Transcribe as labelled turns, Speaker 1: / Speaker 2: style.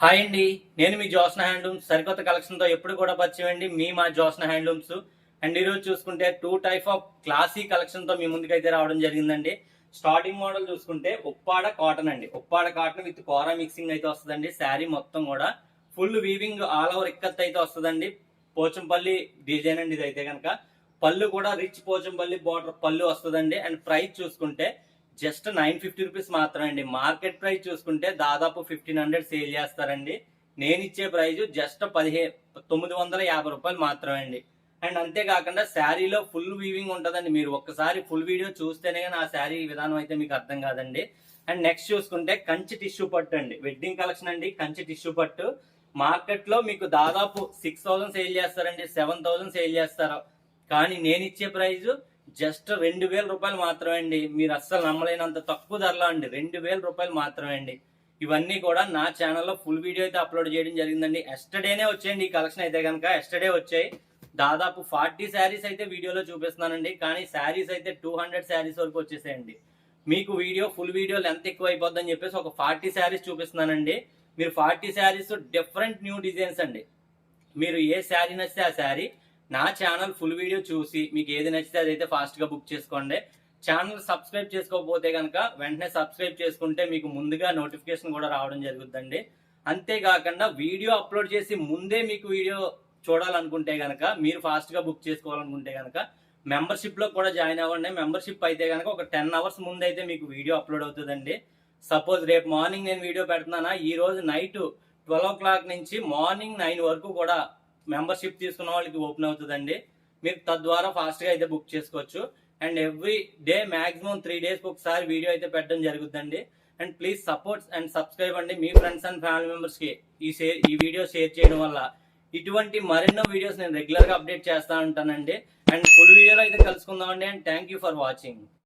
Speaker 1: Hi అండి, నేను మీ Josna handlooms సరికొత్త కలెక్షన్తో ఎప్పుడు కూడా పరిచయం అండి. మా జోస్నా హ్యాండ్లూమ్స్. అండ్ ఈరోజు చూసుకుంటే టూ టైప్ ఆఫ్ క్లాసీ కలెక్షన్తో మీ ముందుకైతే రావడం జరిగిందండి. స్టార్టింగ్ మోడల్ చూసుకుంటే ఉప్పాడ కాటన్ అండి. Uppada cotton with kora mixing అయితే వస్తుందండి. శారీ మొత్తం కూడా full weaving all over ikat అయితే వస్తుందండి. పోచంపల్లి డిజైన్ అండి. ఇది అయితే కనుక పళ్ళు కూడా రిచ్ పోచంపల్లి బార్డర్ పళ్ళు వస్తుందండి. అండ్ ప్రైస్ చూసుకుంటే జస్ట్ 950 రూపీస్ మాత్రమే అండి. మార్కెట్ ప్రైస్ చూసుకుంటే దాదాపు 1500 సేల్ చేస్తారండి. నేను ఇచ్చే ప్రైస్ జస్ట్ 950 రూపాయలు మాత్రమే అండి. అండ్ అంతేకాకుండా శారీలో ఫుల్ వీవింగ్ ఉంటుందండి. మీరు ఒక్కసారి ఫుల్ వీడియో చూస్తేనే కానీ ఆ శారీ విధానం అయితే మీకు అర్థం కాదండి. అండ్ నెక్స్ట్ చూసుకుంటే కంచి టిష్యూ పట్టు అండి. వెడ్డింగ్ కలెక్షన్ అండి. కంచి టిష్యూ పట్టు మార్కెట్ లో మీకు దాదాపు 6000 సేల్ చేస్తారండి, 7000 సేల్ చేస్తారు. కానీ నేను ఇచ్చే ప్రైస్ జస్ట్ 2000 రూపాయలు మాత్రమే అండి. మీరు అస్సలు నమ్మలేనంత తక్కువ ధరలో అండి. 2000 రూపాయలు మాత్రమే అండి. ఇవన్నీ కూడా నా ఛానల్లో ఫుల్ వీడియో అయితే అప్లోడ్ చేయడం జరిగిందండి. ఎస్టర్డేనే వచ్చేయండి ఈ కలెక్షన్ అయితే కనుక. ఎస్టర్డే వచ్చాయి. దాదాపు 40 శారీస్ అయితే వీడియోలో చూపిస్తున్నానండి. కానీ శారీస్ అయితే 200 శారీస్ వరకు వచ్చేసాయండి. మీకు ఫుల్ వీడియో లెంత్ ఎక్కువ అయిపోద్దని చెప్పేసి ఒక 40 శారీస్ చూపిస్తున్నానండి. మీరు 40 శారీస్ డిఫరెంట్ న్యూ డిజైన్స్ అండి. మీరు ఏ శారీ నచ్చితే ఆ శారీ నా ఛానల్ ఫుల్ వీడియో చూసి మీకు ఏది నచ్చితే అదైతే ఫాస్ట్గా బుక్ చేసుకోండి. ఛానల్ సబ్స్క్రైబ్ చేసుకోకపోతే కనుక వెంటనే సబ్స్క్రైబ్ చేసుకుంటే మీకు ముందుగా నోటిఫికేషన్ కూడా రావడం జరుగుతుందండి. అంతేకాకుండా వీడియో అప్లోడ్ చేసి ముందే మీకు వీడియో చూడాలనుకుంటే కనుక, మీరు ఫాస్ట్గా బుక్ చేసుకోవాలనుకుంటే కనుక మెంబర్షిప్లో కూడా జాయిన్ అవ్వండి. మెంబర్షిప్ అయితే కనుక ఒక 10 అవర్స్ ముందు అయితే మీకు వీడియో అప్లోడ్ అవుతుందండి. సపోజ్ రేపు మార్నింగ్ నేను వీడియో పెడుతున్నానా, ఈ రోజు నైట్ 12 o'clock నుంచి మార్నింగ్ 9 వరకు కూడా మెంబర్షిప్ తీసుకున్న వాళ్ళకి ఓపెన్ అవుతుందండి. మీరు తద్వారా ఫాస్ట్గా అయితే బుక్ చేసుకోవచ్చు. అండ్ ఎవ్రీ డే మ్యాక్సిమం 3 డేస్కి ఒకసారి వీడియో అయితే పెట్టడం జరుగుతుందండి. And please support and subscribe అండి. మీ ఫ్రెండ్స్ అండ్ ఫ్యామిలీ మెంబర్స్కి ఈ వీడియో షేర్ చేయడం వల్ల ఇటువంటి మరెన్నో వీడియోస్ నేను రెగ్యులర్గా అప్డేట్ చేస్తూ ఉంటానండి. అండ్ ఫుల్ వీడియోలో అయితే కలుసుకుందామండి. And thank you for watching.